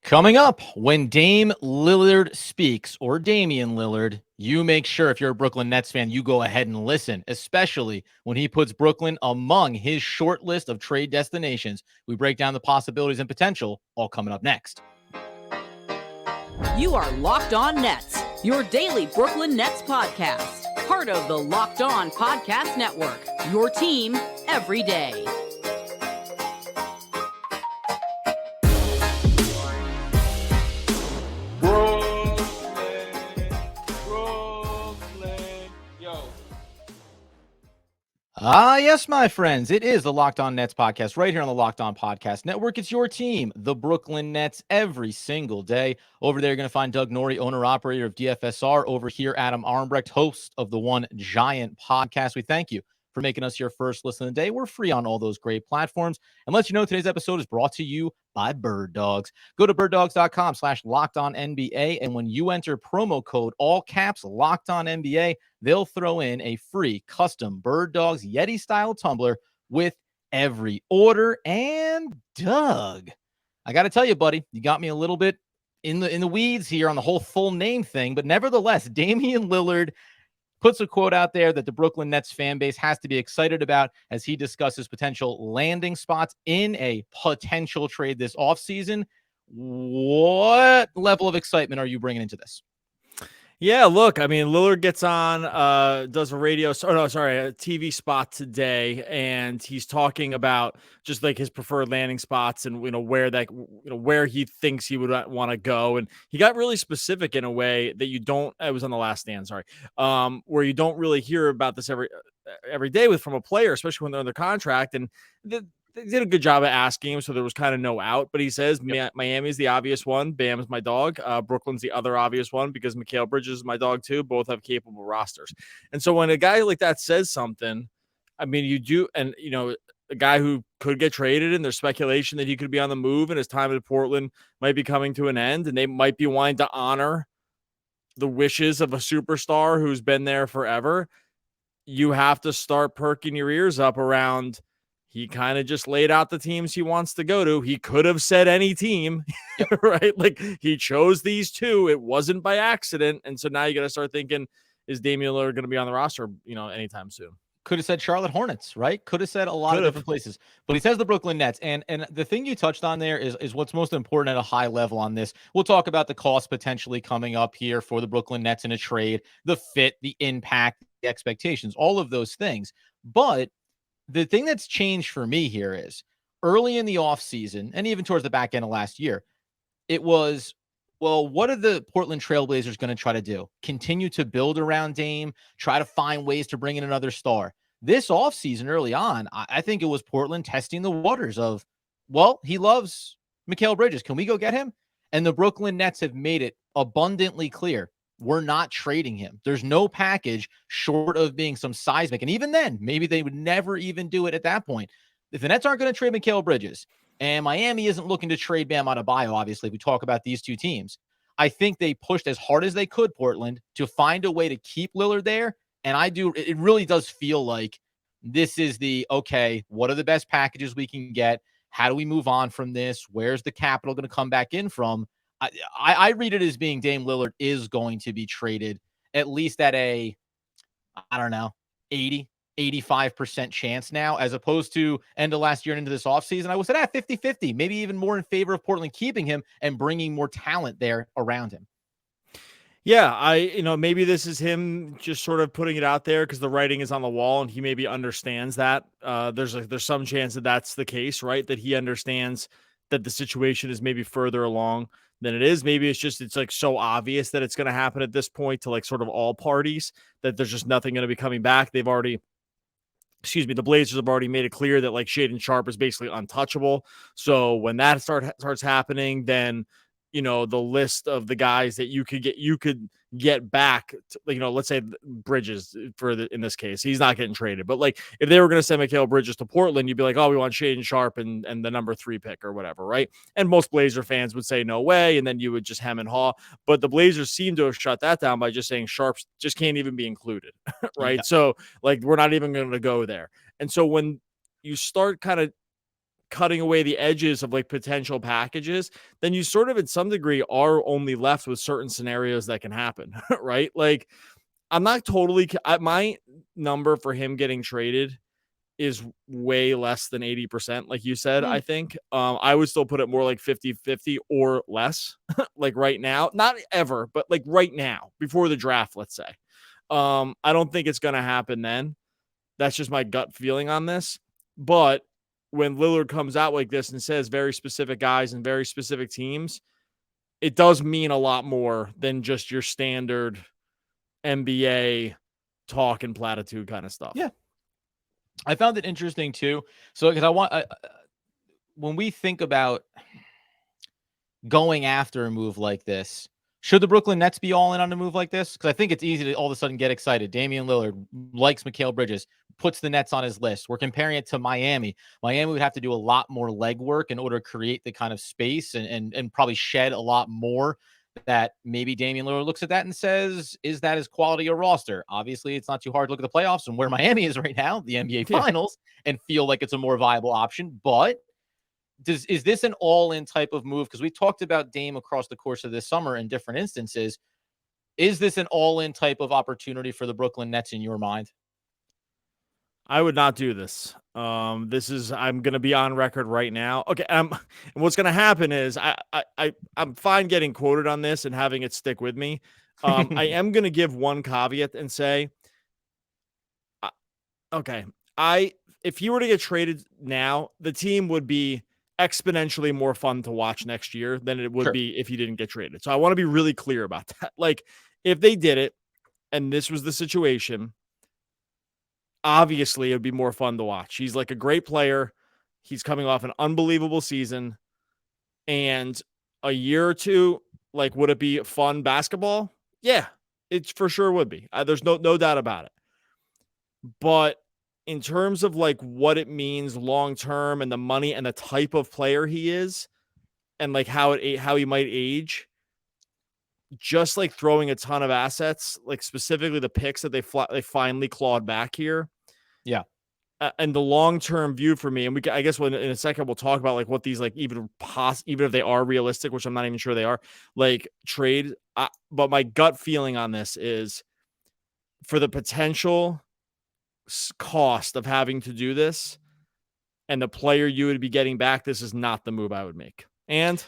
Coming up, when Dame Lillard speaks, or Damian Lillard, you make sure if you're a Brooklyn Nets fan, you go ahead and listen, especially when he puts Brooklyn among his short list of trade destinations. We break down the possibilities and potential, all coming up next. You are Locked On Nets, your daily Brooklyn Nets podcast. Part of the Locked On Podcast Network, your team every day. Yes, my friends, it is the Locked On Nets podcast right here on the Locked On Podcast Network. It's your team, the Brooklyn Nets, every single day. Over there, you're going to find Doug Norrie, owner-operator of DFSR. Over here, Adam Armbrecht, host of the One Giant podcast. We thank you for making us your first listen of the day. We're free on all those great platforms. And let you know, today's episode is brought to you by Bird Dogs. Go to birddogs.com/LockedOnNBA. And when you enter promo code, all caps, LockedOnNBA, they'll throw in a free custom Bird Dogs Yeti-style tumbler with every order. And Doug, I got to tell you, buddy, you got me a little bit in the weeds here on the whole full name thing. But nevertheless, Damian Lillard puts a quote out there that the Brooklyn Nets fan base has to be excited about as he discusses potential landing spots in a potential trade this offseason. What level of excitement are you bringing into this? Yeah, look, I mean, Lillard gets on, does a TV spot today, and he's talking about just like his preferred landing spots and, where he thinks he would want to go. And he got really specific in a way that it was on The Last Stand, where you don't really hear about this every day from a player, especially when they're under contract. And they did a good job of asking him, so there was kind of no out. But he says Miami's the obvious one. Bam is my dog. Brooklyn's the other obvious one because Mikal Bridges is my dog too. Both have capable rosters. And so when a guy like that says something, I mean, you do, and a guy who could get traded, and there's speculation that he could be on the move, and his time in Portland might be coming to an end, and they might be wanting to honor the wishes of a superstar who's been there forever. You have to start perking your ears up around. He kind of just laid out the teams he wants to go to. He could have said any team, right? Like he chose these two. It wasn't by accident. And so now you got to start thinking, is Damian Lillard going to be on the roster, anytime soon? Could have said Charlotte Hornets, right? Could have said a lot of different places, but he says the Brooklyn Nets. And the thing you touched on there is what's most important at a high level on this. We'll talk about the cost potentially coming up here for the Brooklyn Nets in a trade, the fit, the impact, the expectations, all of those things. But the thing that's changed for me here is early in the offseason and even towards the back end of last year, it was, well, what are the Portland Trailblazers going to try to do? Continue to build around Dame, try to find ways to bring in another star. This offseason early on, I think it was Portland testing the waters of, well, he loves Mikal Bridges. Can we go get him? And the Brooklyn Nets have made it abundantly clear. We're not trading him. There's no package short of being some seismic. And even then, maybe they would never even do it at that point. If the Nets aren't going to trade Mikal Bridges and Miami isn't looking to trade Bam Adebayo, obviously, we talk about these two teams. I think they pushed as hard as they could, Portland, to find a way to keep Lillard there. And it really does feel like this is okay, what are the best packages we can get? How do we move on from this? Where's the capital going to come back in from? I read it as being Dame Lillard is going to be traded at least at a, 85% chance now, as opposed to end of last year and into this offseason. I was at 50-50, maybe even more in favor of Portland keeping him and bringing more talent there around him. Yeah, maybe this is him just sort of putting it out there because the writing is on the wall and he maybe understands that. There's some chance that that's the case, right? That he understands that the situation is maybe further along than it is. Maybe it's like so obvious that it's going to happen at this point to like sort of all parties that there's just nothing going to be coming back. The Blazers have already made it clear that like Shaedon Sharpe is basically untouchable. So when that starts happening, then the list of the guys that you could get back to, let's say Bridges in this case, he's not getting traded, but like if they were going to send Mikal Bridges to Portland, you'd be like, oh, we want Shaedon Sharpe and the number 3 pick or whatever. Right. And most Blazer fans would say no way. And then you would just hem and haw, but the Blazers seem to have shut that down by just saying Sharpe just can't even be included. Right. Yeah. So like, we're not even going to go there. And so when you start kind of cutting away the edges of like potential packages, then you sort of, at some degree, are only left with certain scenarios that can happen, right? Like, I'm not totally, my number for him getting traded is way less than 80%. Like you said, I think, I would still put it more like 50-50 or less, like right now, not ever, but like right now before the draft, let's say. I don't think it's going to happen then. That's just my gut feeling on this. But when Lillard comes out like this and says very specific guys and very specific teams, it does mean a lot more than just your standard NBA talk and platitude kind of stuff. Yeah. I found it interesting too. So, because when we think about going after a move like this, should the Brooklyn Nets be all in on a move like this? Because I think it's easy to all of a sudden get excited. Damian Lillard likes Mikal Bridges, puts the Nets on his list. We're comparing it to Miami. Miami would have to do a lot more legwork in order to create the kind of space and probably shed a lot more that maybe Damian Lillard looks at that and says, is that his quality or roster? Obviously, it's not too hard to look at the playoffs and where Miami is right now, the NBA Finals, and feel like it's a more viable option. But is this an all-in type of move? Because we talked about Dame across the course of this summer in different instances. Is this an all-in type of opportunity for the Brooklyn Nets in your mind? I would not do this. I'm going to be on record right now. Okay. And what's going to happen is I'm fine getting quoted on this and having it stick with me. I am going to give one caveat and say, okay, if he were to get traded now, the team would be exponentially more fun to watch next year than it would be if he didn't get traded. So I want to be really clear about that. Like, if they did it and this was the situation, obviously it would be more fun to watch. He's like a great player. He's coming off an unbelievable season, and a year or two, like, would it be fun basketball? Yeah, it for sure would be. There's no doubt about it. But in terms of like what it means long-term and the money and the type of player he is and like how he might age, just like throwing a ton of assets, like specifically the picks that they finally clawed back here. Yeah. And the long-term view for me, and I guess in a second we'll talk about like what these like even if they are realistic, which I'm not even sure they are, like trade. But my gut feeling on this is, for the potential cost of having to do this and the player you would be getting back, this is not the move I would make. And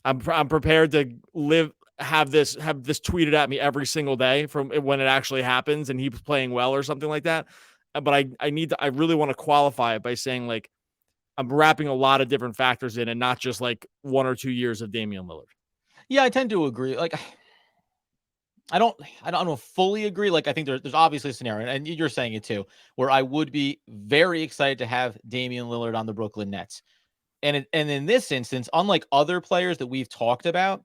I'm prepared to have this tweeted at me every single day from when it actually happens and he's playing well or something like that. But I really want to qualify it by saying, like, I'm wrapping a lot of different factors in and not just like 1 or 2 years of Damian Lillard. Yeah, I tend to agree. Like, I don't fully agree. Like, I think there's obviously a scenario, and you're saying it too, where I would be very excited to have Damian Lillard on the Brooklyn Nets. And in this instance, unlike other players that we've talked about,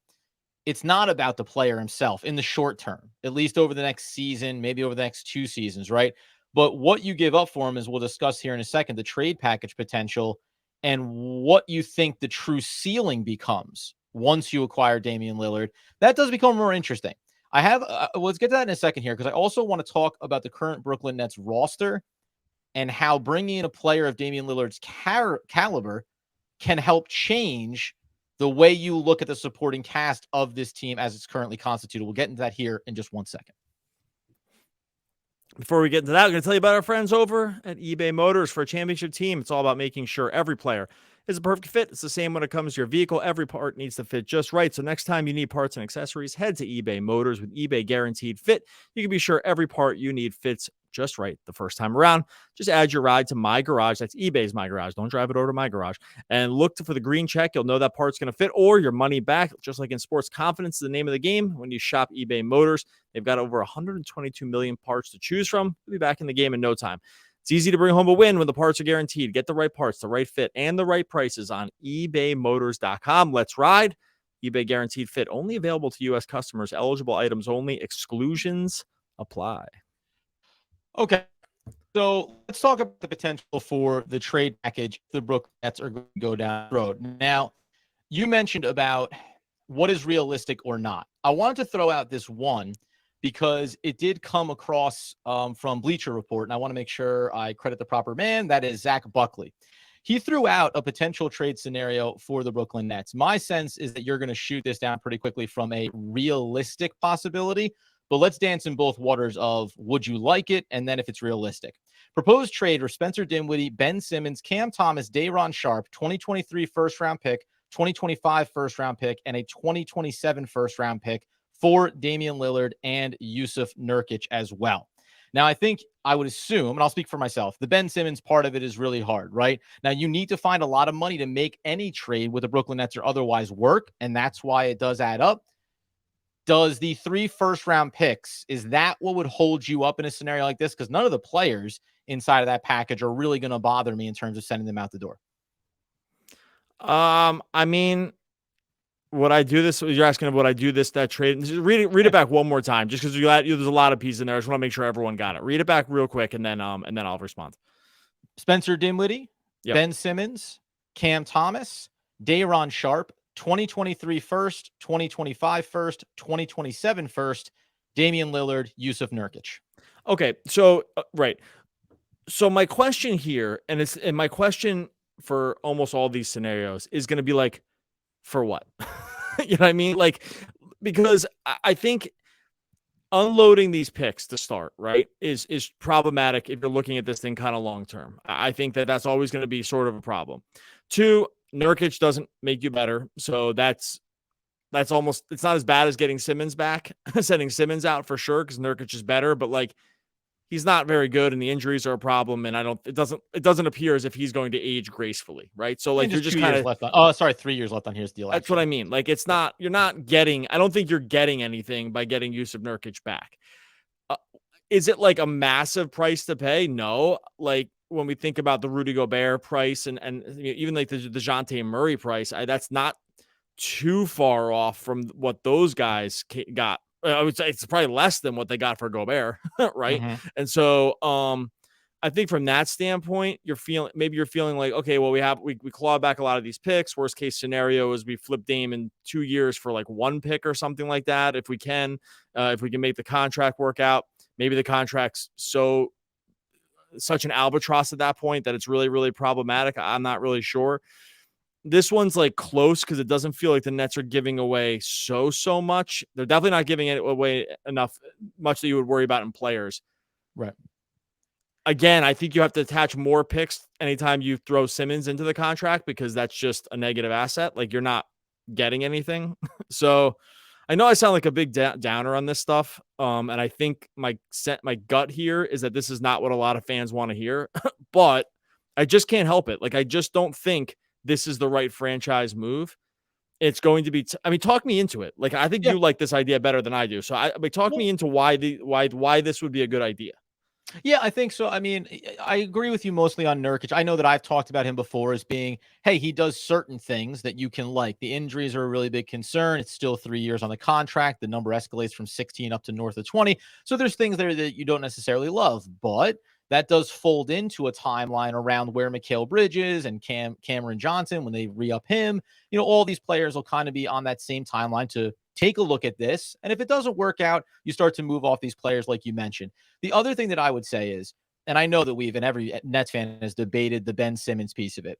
it's not about the player himself in the short term, at least over the next season, maybe over the next 2 seasons, right? But what you give up for him, as we'll discuss here in a second, the trade package potential and what you think the true ceiling becomes once you acquire Damian Lillard, that does become more interesting. I have, let's get to that in a second here, because I also want to talk about the current Brooklyn Nets roster and how bringing in a player of Damian Lillard's caliber can help change the way you look at the supporting cast of this team as it's currently constituted. We'll get into that here in just 1 second. Before we get into that, I'm going to tell you about our friends over at eBay Motors. For a championship team, it's all about making sure every player is a perfect fit. It's the same when it comes to your vehicle. Every part needs to fit just right. So next time you need parts and accessories, head to eBay Motors. With eBay Guaranteed Fit, you can be sure every part you need fits just right the first time around. Just add your ride to My Garage. That's eBay's My Garage. Don't drive it over to My Garage. And look for the green check. You'll know that part's going to fit, or your money back. Just like in sports, confidence is the name of the game. When you shop eBay Motors, they've got over 122 million parts to choose from. You'll be back in the game in no time. It's easy to bring home a win when the parts are guaranteed. Get the right parts, the right fit, and the right prices on ebaymotors.com. Let's ride. eBay Guaranteed Fit, only available to U.S. customers. Eligible items only. Exclusions apply. Okay, so let's talk about the potential for the trade package the Brooklyn Nets are going to go down the road. Now, you mentioned about what is realistic or not. I wanted to throw out this one because it did come across from Bleacher Report, and I want to make sure I credit the proper man. That is Zach Buckley. he threw out a potential trade scenario for the Brooklyn Nets. My sense is that you're going to shoot this down pretty quickly from a realistic possibility, but let's dance in both waters of would you like it, and then if it's realistic. Proposed trade for Spencer Dinwiddie, Ben Simmons, Cam Thomas, Day'Ron Sharpe, 2023 first-round pick, 2025 first-round pick, and a 2027 first-round pick for Damian Lillard and Yusuf Nurkic as well. Now, I think I would assume, and I'll speak for myself, the Ben Simmons part of it is really hard, right? Now, you need to find a lot of money to make any trade with the Brooklyn Nets or otherwise work, and that's why it does add up. Does the 3 first-round picks, is that what would hold you up in a scenario like this? Because none of the players inside of that package are really going to bother me in terms of sending them out the door. I mean, would I do this? You're asking, would I do that trade? Just read it back one more time, just because there's a lot of pieces in there. I just want to make sure everyone got it. Read it back real quick, and then I'll respond. Spencer Dinwiddie, yep. Ben Simmons, Cam Thomas, Day'Ron Sharpe, 2023 first, 2025 first, 2027 first, Damian Lillard, Yusuf Nurkic. Okay, so right. So my question here, and my question for almost all these scenarios is going to be like, for what? You know what I mean? Like, because I think unloading these picks to start, right, is problematic if you're looking at this thing kind of long term. I think that's always going to be sort of a problem. 2, Nurkic doesn't make you better, so that's almost, it's not as bad as getting Simmons back, sending Simmons out for sure, because Nurkic is better, but like, he's not very good, and the injuries are a problem. And it doesn't appear as if he's going to age gracefully, right? So like, you're just kind of left on. 3 years left on his deal. That's what I mean. Like, you're not getting. I don't think you're getting anything by getting Yusuf Nurkic back. Is it like a massive price to pay? No. Like when we think about the Rudy Gobert price and even like the DeJounte Murray price, that's not too far off from what those guys got. I would say it's probably less than what they got for Gobert, right? Mm-hmm. And so, I think from that standpoint, you're feeling like, okay, well, we claw back a lot of these picks. Worst case scenario is we flip Dame in 2 years for like 1 pick or something like that. If we can make the contract work out, maybe the contract's such an albatross at that point that it's really, really problematic. I'm not really sure. This one's like close because it doesn't feel like the Nets are giving away so much. They're definitely not giving it away much that you would worry about in players. Right. Again, I think you have to attach more picks anytime you throw Simmons into the contract because that's just a negative asset. Like you're not getting anything. So I know I sound like a big downer on this stuff. And I think my gut here is that this is not what a lot of fans want to hear, but I just can't help it. Like, I just don't think this is the right franchise move. It's going to be, talk me into it. Like, I think you like this idea better than I do. So talk me into why this would be a good idea. Yeah, I think so. I mean, I agree with you mostly on Nurkic. I know that I've talked about him before as being, hey, he does certain things that you can like. The injuries are a really big concern. It's still 3 years on the contract. The number escalates from 16 up to north of 20. So there's things there that you don't necessarily love, but that does fold into a timeline around where Mikal Bridges and Cameron Johnson, when they re-up him, all these players will kind of be on that same timeline to take a look at this. And if it doesn't work out, you start to move off these players like you mentioned. The other thing that I would say is, and I know that every Nets fan has debated the Ben Simmons piece of it.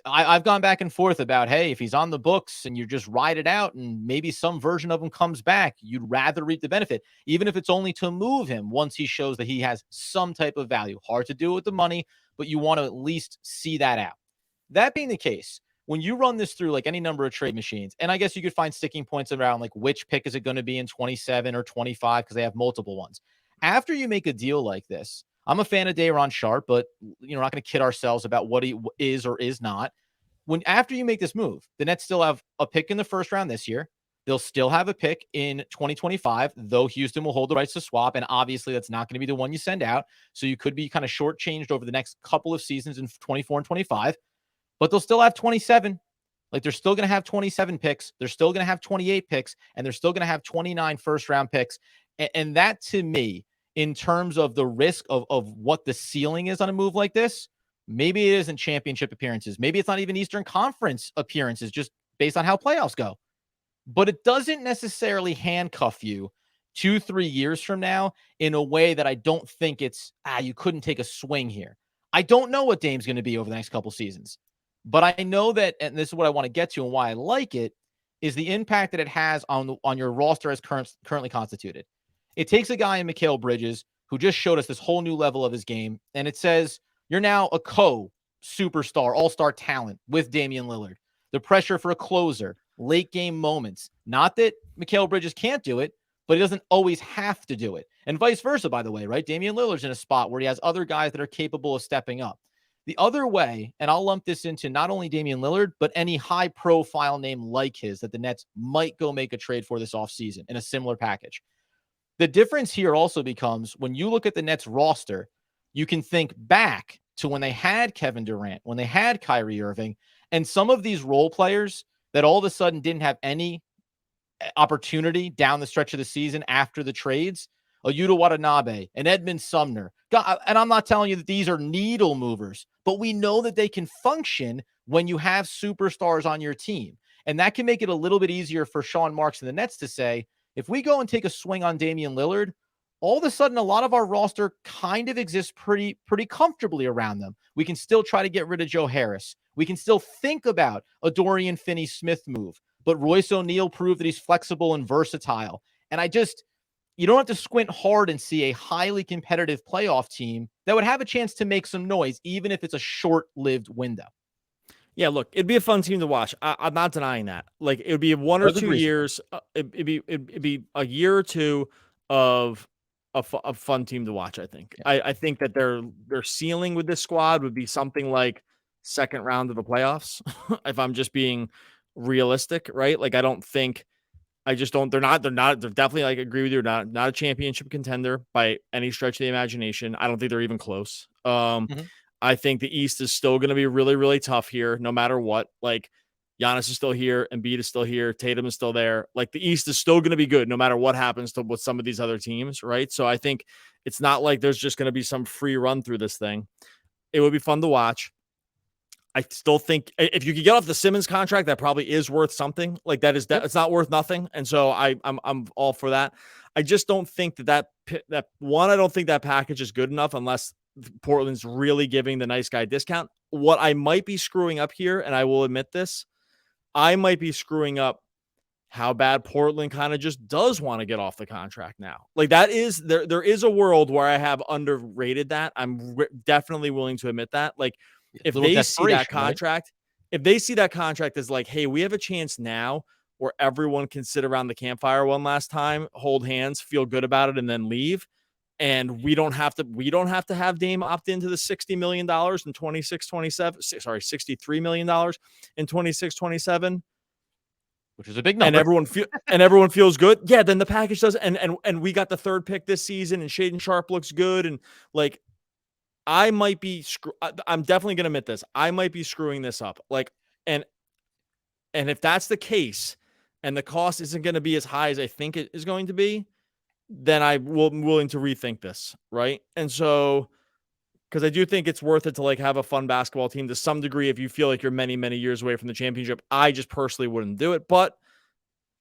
I've gone back and forth about, hey, if he's on the books and you just ride it out and maybe some version of him comes back, you'd rather reap the benefit, even if it's only to move him once he shows that he has some type of value. Hard to do with the money, but you want to at least see that out. That being the case, when you run this through like any number of trade machines, and I guess you could find sticking points around like which pick is it going to be in 27 or 25 because they have multiple ones. After you make a deal like this, I'm a fan of Day'Ron Sharpe, but we're not going to kid ourselves about what he is or is not. After you make this move, the Nets still have a pick in the first round this year. They'll still have a pick in 2025, though Houston will hold the rights to swap. And obviously that's not going to be the one you send out. So you could be kind of shortchanged over the next couple of seasons in 24 and 25, but they'll still have 27. Like they're still going to have 27 picks. They're still going to have 28 picks, and they're still going to have 29 first round picks. And that to me, in terms of the risk of what the ceiling is on a move like this, maybe it isn't championship appearances. Maybe it's not even Eastern Conference appearances, just based on how playoffs go. But it doesn't necessarily handcuff you 2-3 years from now in a way that I don't think it's, you couldn't take a swing here. I don't know what Dame's going to be over the next couple seasons, but I know that, and this is what I want to get to and why I like it, is the impact that it has on your roster as currently constituted. It takes a guy in Mikal Bridges who just showed us this whole new level of his game, and it says you're now a superstar, all-star talent with Damian Lillard. The pressure for a closer, late game moments. Not that Mikal Bridges can't do it, but he doesn't always have to do it. And vice versa, by the way, right? Damian Lillard's in a spot where he has other guys that are capable of stepping up. The other way, and I'll lump this into not only Damian Lillard, but any high-profile name like his that the Nets might go make a trade for this offseason in a similar package. The difference here also becomes when you look at the Nets roster, you can think back to when they had Kevin Durant, when they had Kyrie Irving, and some of these role players that all of a sudden didn't have any opportunity down the stretch of the season after the trades, a Yuta Watanabe, an Edmund Sumner. And I'm not telling you that these are needle movers, but we know that they can function when you have superstars on your team. And that can make it a little bit easier for Sean Marks and the Nets to say, if we go and take a swing on Damian Lillard, all of a sudden, a lot of our roster kind of exists pretty comfortably around them. We can still try to get rid of Joe Harris. We can still think about a Dorian Finney-Smith move, but Royce O'Neal proved that he's flexible and versatile. And you don't have to squint hard and see a highly competitive playoff team that would have a chance to make some noise, even if it's a short-lived window. Yeah, look, it'd be a fun team to watch. I'm not denying that. Like, it would be 1 or 2 years. It'd be a year or two of a fun team to watch. I think. Yeah. I think that their ceiling with this squad would be something like second round of the playoffs. If I'm just being realistic, right? Like, I don't think. I just don't. They're definitely, like, agree with you. Not a championship contender by any stretch of the imagination. I don't think they're even close. I think the East is still going to be really, really tough here, no matter what. Like, Giannis is still here, Embiid is still here, Tatum is still there. Like, the East is still going to be good, no matter what happens with some of these other teams, right? So I think it's not like there's just going to be some free run through this thing. It would be fun to watch. I still think if you could get off the Simmons contract, that probably is worth something. Like, that is that it's not worth nothing, and so I'm all for that. I just don't think that one. I don't think that package is good enough unless Portland's really giving the nice guy discount. What I might be screwing up here, and I will admit this, I might be screwing up how bad Portland kind of just does want to get off the contract now. Like, that is there is a world where I have underrated that. I'm definitely willing to admit that. Like, if they see that contract, right? If they see that contract as like, hey, we have a chance now where everyone can sit around the campfire one last time, hold hands, feel good about it, and then leave. And we don't have to have Dame opt into the $60 million in 26-27. Sorry, $63 million in 26-27. Which is a big number. And everyone feels good. Yeah, then the package does. And we got the third pick this season, and Shaedon Sharpe looks good. And, like, I'm definitely going to admit this. I might be screwing this up. Like, and if that's the case, and the cost isn't going to be as high as I think it is going to be, then I'm willing to rethink this, right? And so, because I do think it's worth it to, like, have a fun basketball team to some degree if you feel like you're many, many years away from the championship. I just personally wouldn't do it, but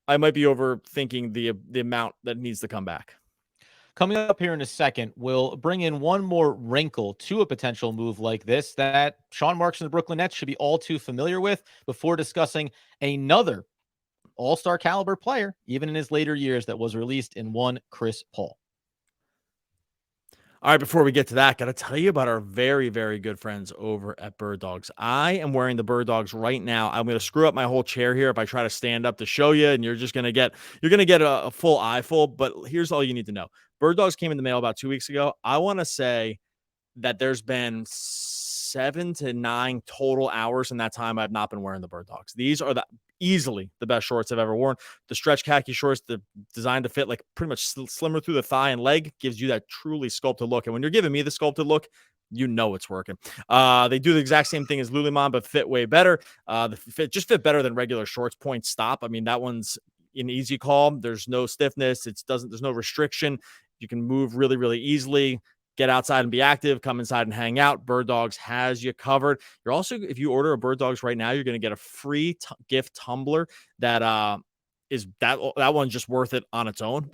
I might be overthinking the amount that needs to come back. Coming up here in a second, we'll bring in one more wrinkle to a potential move like this that Sean Marks and the Brooklyn Nets should be all too familiar with before discussing another all-star caliber player, even in his later years, that was released in one Chris Paul. All right, before we get to that, got to tell you about our very, very good friends over at Bird Dogs. I am wearing the Bird Dogs right now. I'm going to screw up my whole chair here if I try to stand up to show you, and you're going to get a full eyeful, but here's all you need to know. Bird Dogs came in the mail about 2 weeks ago. I want to say that there's been 7 to 9 total hours in that time I've not been wearing the Bird Dogs. These are easily the best shorts I've ever worn. The stretch khaki shorts, designed to fit like pretty much slimmer through the thigh and leg, gives you that truly sculpted look. And when you're giving me the sculpted look, you know it's working. They do the exact same thing as Lululemon, but fit way better. The fit better than regular shorts. Point stop. I mean, that one's an easy call. There's no stiffness. There's no restriction. You can move really, really easily. Get outside and be active, come inside and hang out. Bird Dogs has you covered. You're also, if you order a Bird Dogs right now, you're going to get a free gift tumbler that is that one's just worth it on its own,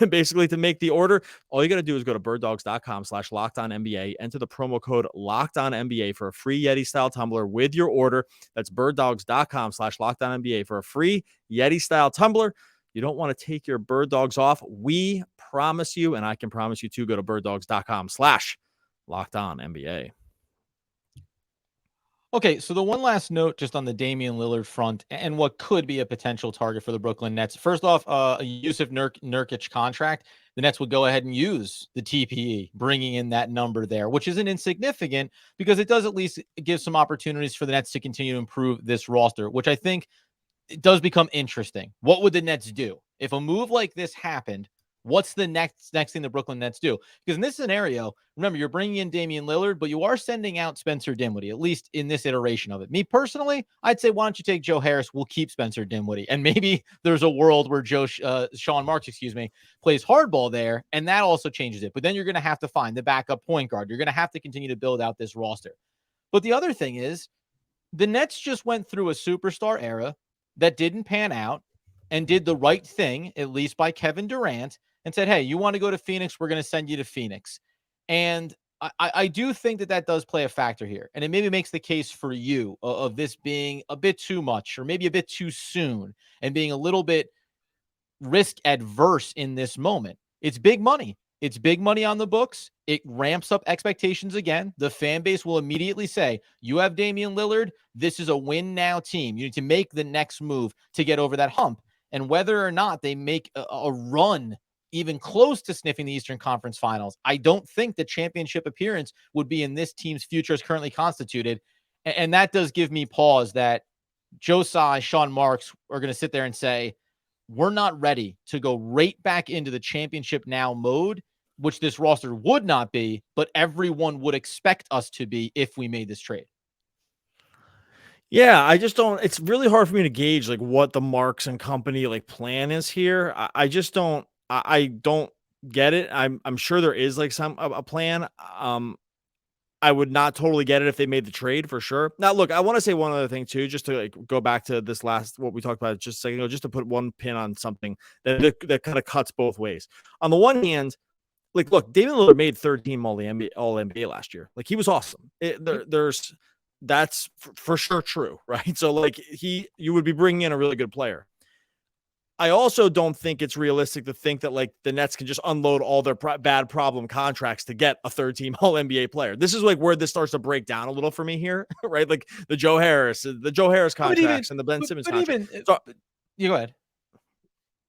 basically, to make the order. All you got to do is go to birddogs.com/LockedOnNBA, enter the promo code LockedOnNBA for a free Yeti style tumbler with your order. That's birddogs.com/LockedOnNBA for a free Yeti style tumbler. You don't want to take your Bird Dogs off. We promise you, and I can promise you too, go to birddogs.com/LockedOnNBA. Okay, so the one last note just on the Damian Lillard front and what could be a potential target for the Brooklyn Nets. First off, a Yusuf Nurkic contract. The Nets would go ahead and use the TPE, bringing in that number there, which isn't insignificant because it does at least give some opportunities for the Nets to continue to improve this roster, which I think it does become interesting. What would the Nets do if a move like this happened? What's the next thing the Brooklyn Nets do? Because in this scenario, remember, you're bringing in Damian Lillard, but you are sending out Spencer Dinwiddie, at least in this iteration of it. Me personally, I'd say, why don't you take Joe Harris? We'll keep Spencer Dinwiddie. And maybe there's a world where Sean Marks, plays hardball there, and that also changes it. But then you're going to have to find the backup point guard. You're going to have to continue to build out this roster. But the other thing is, the Nets just went through a superstar era that didn't pan out and did the right thing, at least by Kevin Durant, and said, hey, you want to go to Phoenix? We're going to send you to Phoenix. And I do think that does play a factor here. And it maybe makes the case for you of this being a bit too much or maybe a bit too soon and being a little bit risk adverse in this moment. It's big money. It's big money on the books. It ramps up expectations again. The fan base will immediately say, you have Damian Lillard. This is a win now team. You need to make the next move to get over that hump. And whether or not they make a run even close to sniffing the Eastern Conference Finals, I don't think the championship appearance would be in this team's future as currently constituted. And that does give me pause that Joe Tsai, Sean Marks are going to sit there and say, we're not ready to go right back into the championship now mode, which this roster would not be, but everyone would expect us to be if we made this trade. Yeah, I just don't. It's really hard for me to gauge like what the Marks and company like plan is here. I just don't. I don't get it. I'm sure there is like a plan. I would not totally get it if they made the trade for sure. Now, look, I want to say one other thing too, just to like go back to this last what we talked about just a second ago, just to put one pin on something that kind of cuts both ways. On the one hand, like, look, Damian Lillard made third team All NBA last year. Like, he was awesome. That's for sure true, right? So like you would be bringing in a really good player. I also don't think it's realistic to think that like the Nets can just unload all their bad problem contracts to get a third team All NBA player. This is like where this starts to break down a little for me here, right? Like the Joe Harris contracts and the Ben Simmons contract. You go ahead.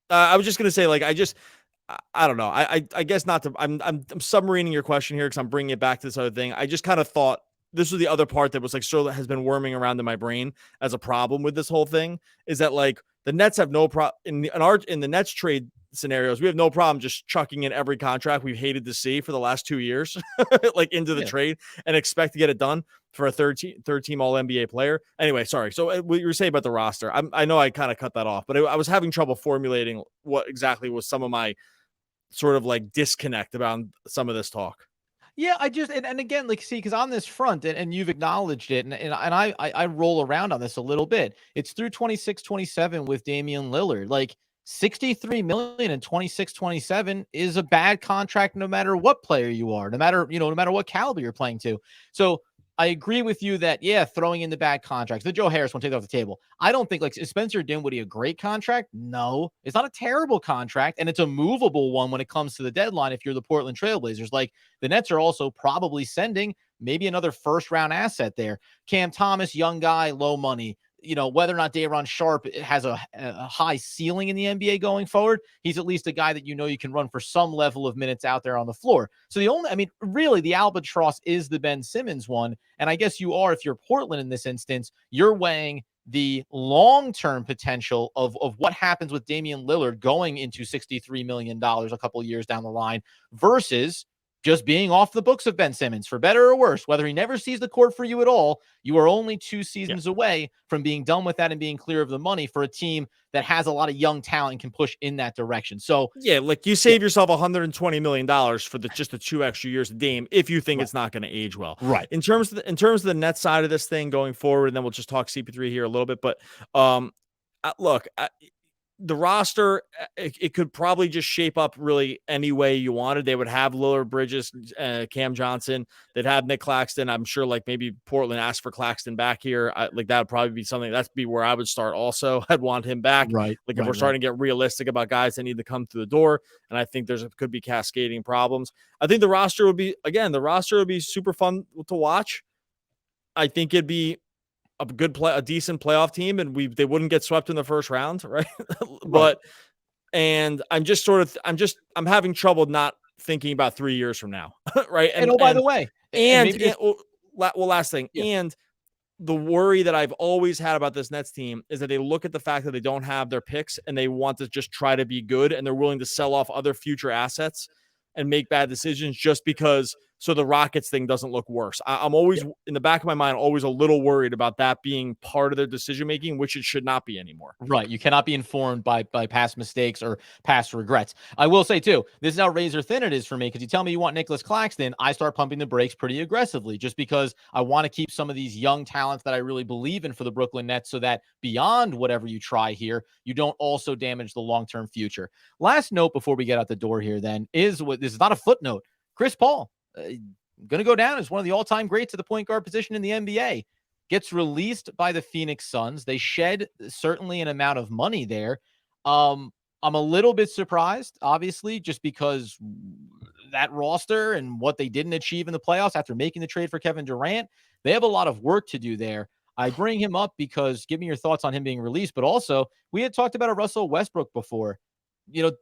I was just going to say, like, I don't know. I guess not to, I'm submarining your question here because I'm bringing it back to this other thing. I just kind of thought this was the other part that was like, sort of has been worming around in my brain as a problem with this whole thing is that like the Nets have no problem in the Nets trade scenarios. We have no problem just chucking in every contract we've hated to see for the last 2 years, like into the trade and expect to get it done for a third team All NBA player. Anyway, sorry. So what you were saying about the roster, I know I kind of cut that off, but I was having trouble formulating what exactly was some of my sort of like disconnect about some of this talk. Yeah, I just and again, like, see, because on this front, and you've acknowledged it, and I roll around on this a little bit. It's through 26-27 with Damian Lillard. Like 63 million in 26-27 is a bad contract no matter what player you are, no matter what caliber you're playing to. So I agree with you that, yeah, throwing in the bad contracts, the Joe Harris one, take that off the table. I don't think, like, is Spencer Dinwiddie a great contract? No, it's not a terrible contract, and it's a movable one when it comes to the deadline if you're the Portland Trailblazers. Like, the Nets are also probably sending maybe another first-round asset there. Cam Thomas, young guy, low money. Whether or not Day'Ron Sharpe has a high ceiling in the NBA going forward, he's at least a guy that you can run for some level of minutes out there on the floor. So really the albatross is the Ben Simmons one. And I guess if you're Portland in this instance, you're weighing the long-term potential of what happens with Damian Lillard going into $63 million a couple of years down the line versus just being off the books of Ben Simmons, for better or worse, whether he never sees the court for you at all. You are only 2 seasons away from being done with that and being clear of the money for a team that has a lot of young talent and can push in that direction. So yeah, like you save yourself $120 million for just the 2 extra years of Dame if you think it's not going to age well. Right. In terms of the net side of this thing going forward, and then we'll just talk CP3 here a little bit. But look, the roster, it could probably just shape up really any way you wanted. They would have Lillard, Bridges, Cam Johnson. They'd have Nick Claxton. I'm sure like maybe Portland asked for Claxton back here. Like that would probably be something that'd be where I would start also. I'd want him back. Right. Like if we're starting to get realistic about guys that need to come through the door. And I think could be cascading problems. I think the roster would be super fun to watch. I think it'd be a decent playoff team, and they wouldn't get swept in the first round, right? And I'm having trouble not thinking about 3 years from now, right? And by the way, last thing, and the worry that I've always had about this Nets team is that they look at the fact that they don't have their picks and they want to just try to be good, and they're willing to sell off other future assets and make bad decisions just because so the Rockets thing doesn't look worse. I'm always in the back of my mind, always a little worried about that being part of their decision-making, which it should not be anymore. Right. You cannot be informed by past mistakes or past regrets. I will say too, this is how razor thin it is for me. Cause you tell me you want Nicholas Claxton, I start pumping the brakes pretty aggressively just because I want to keep some of these young talents that I really believe in for the Brooklyn Nets so that beyond whatever you try here, you don't also damage the long-term future. Last note before we get out the door here then is this is not a footnote. Chris Paul, going to go down as one of the all-time greats at the point guard position in the NBA. Gets released by the Phoenix Suns. They shed certainly an amount of money there. I'm a little bit surprised, obviously, just because that roster and what they didn't achieve in the playoffs after making the trade for Kevin Durant, they have a lot of work to do there. I bring him up because give me your thoughts on him being released, but also we had talked about a Russell Westbrook before.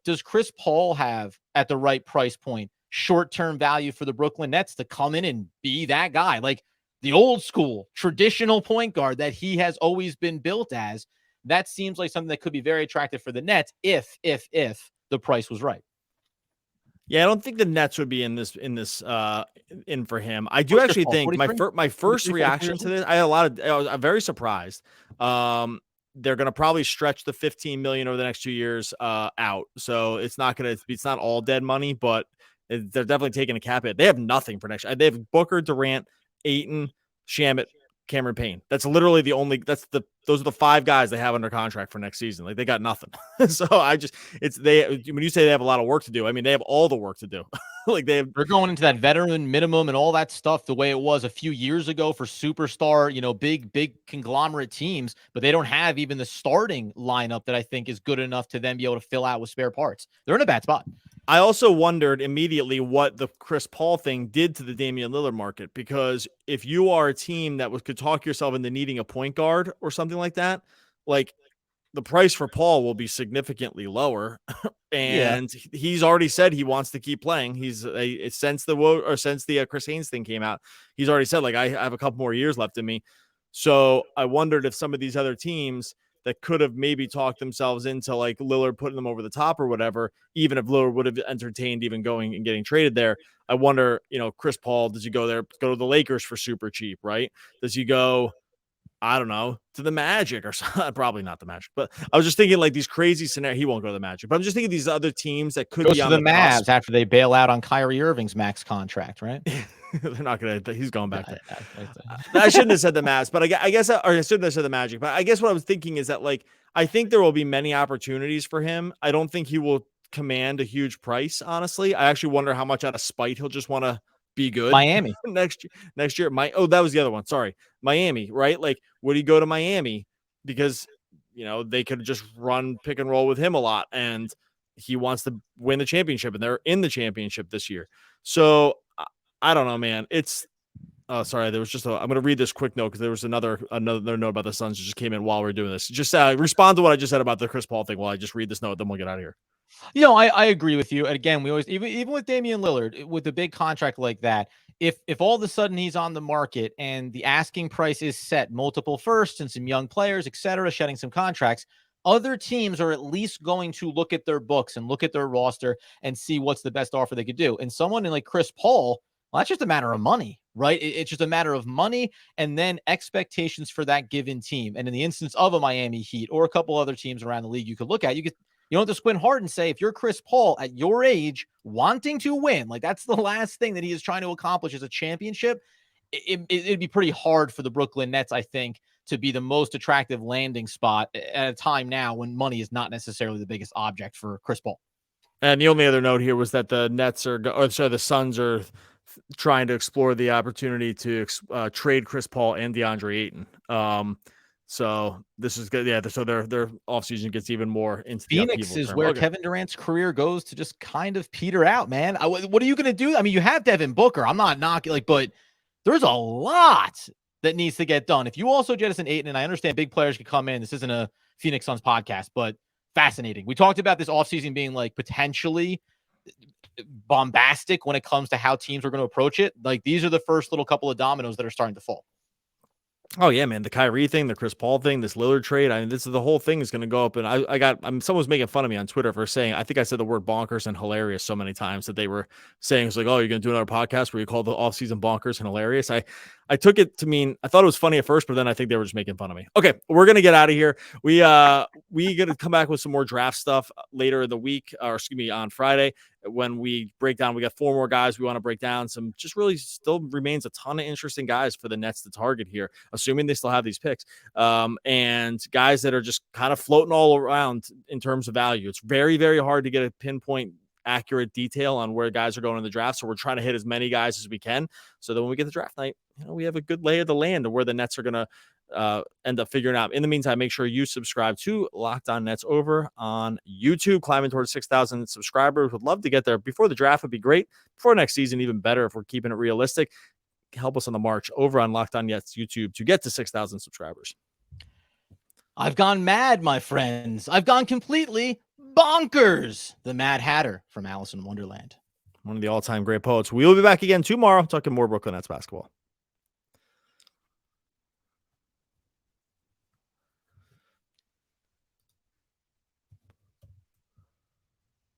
Does Chris Paul have at the right price point short-term value for the Brooklyn Nets to come in and be that guy, like the old school traditional point guard that he has always been built as? That seems like something that could be very attractive for the Nets if the price was right. Yeah, I don't think the Nets would be in for him. I do actually think my first reaction to this, I was very surprised. They're going to probably stretch the $15 million over the next 2 years out. So it's not all dead money, but they're definitely taking a cap hit. They have nothing for next year. They have Booker, Durant, Ayton, Shamet, Cameron Payne. That's literally those are the 5 guys they have under contract for next season. Like they got nothing. So when you say they have a lot of work to do, I mean, they have all the work to do. They're going into that veteran minimum and all that stuff the way it was a few years ago for superstar, big conglomerate teams, but they don't have even the starting lineup that I think is good enough to then be able to fill out with spare parts. They're in a bad spot. I also wondered immediately what the Chris Paul thing did to the Damian Lillard market, because if you are a team that could talk yourself into needing a point guard or something like that, like the price for Paul will be significantly lower. And he's already said he wants to keep playing. Since the Chris Haynes thing came out, he's already said, like, I have a couple more years left in me. So I wondered if some of these other teams that could have maybe talked themselves into like Lillard putting them over the top or whatever, even if Lillard would have entertained even going and getting traded there. I wonder, Chris Paul, does he go to the Lakers for super cheap, right? Does he go, I don't know, to the Magic or something? Probably not the Magic, but I was just thinking like these crazy scenarios. He won't go to the Magic, but I'm just thinking these other teams that could be on the Mavs cusp. after they bail out on Kyrie Irving's max contract, right? They're not going to, he's going back there. I shouldn't have said the Mavs, but I guess, or I shouldn't have said the Magic, but I guess what I was thinking is that like, I think there will be many opportunities for him. I don't think he will command a huge price. Honestly, I actually wonder how much out of spite he'll just want to be good. Miami next year. That was the other one. Sorry. Miami, right? Like, would he go to Miami? Because, they could just run pick and roll with him a lot. And he wants to win the championship, and they're in the championship this year. So I don't know, man. Sorry. There was I'm going to read this quick note because there was another note about the Suns that just came in while we are doing this. Just respond to what I just said about the Chris Paul thing while I just read this note, then we'll get out of here. I agree with you. And again, we always, even with Damian Lillard, with a big contract like that, if all of a sudden he's on the market and the asking price is set, multiple firsts and some young players, et cetera, shedding some contracts, other teams are at least going to look at their books and look at their roster and see what's the best offer they could do. And someone like Chris Paul, well, that's just a matter of money, right? It's just a matter of money and then expectations for that given team. And in the instance of a Miami Heat or a couple other teams around the league you could look at, you don't have to squint hard and say, if you're Chris Paul at your age wanting to win, like that's the last thing that he is trying to accomplish is a championship, it'd be pretty hard for the Brooklyn Nets, I think, to be the most attractive landing spot at a time now when money is not necessarily the biggest object for Chris Paul. And the only other note here was that the Nets the Suns are trying to explore the opportunity to trade Chris Paul and DeAndre Ayton. So this is good. Yeah. So their offseason gets even more into Phoenix is where Kevin Durant's career goes to just kind of peter out, man. What are you going to do? I mean, you have Devin Booker. I'm not knocking, but there's a lot that needs to get done. If you also jettison Ayton, and I understand big players could come in. This isn't a Phoenix Suns podcast, but fascinating. We talked about this offseason being like potentially bombastic when it comes to how teams are going to approach it. Like these are the first little couple of dominoes that are starting to fall. Oh yeah, man. The Kyrie thing, the Chris Paul thing, this Lillard trade. I mean, the whole thing is going to go up. And someone was making fun of me on Twitter for saying, I think I said the word bonkers and hilarious so many times that they were saying, it's like, oh, you're going to do another podcast where you call the offseason bonkers and hilarious. I took it to mean, I thought it was funny at first, but then I think they were just making fun of me. Okay. We're going to get out of here. We going to come back with some more draft stuff later in the week, or excuse me, on Friday, when we break down. We got 4 more guys we want to break down. Some just really still remains a ton of interesting guys for the Nets to target here, assuming they still have these picks, and guys that are just kind of floating all around in terms of value. It's very, very hard to get a pinpoint accurate detail on where guys are going in the draft. So we're trying to hit as many guys as we can, so that when we get to draft night, we have a good lay of the land of where the Nets are going to end up figuring out. In the meantime, make sure you subscribe to Locked On Nets over on YouTube, climbing towards 6,000 subscribers. Would love to get there before the draft. Would be great. Before next season, even better if we're keeping it realistic. Help us on the march over on Locked On Nets YouTube to get to 6,000 subscribers. I've gone mad, my friends. I've gone completely bonkers. The Mad Hatter from Alice in Wonderland. One of the all-time great poets. We will be back again tomorrow talking more Brooklyn Nets basketball.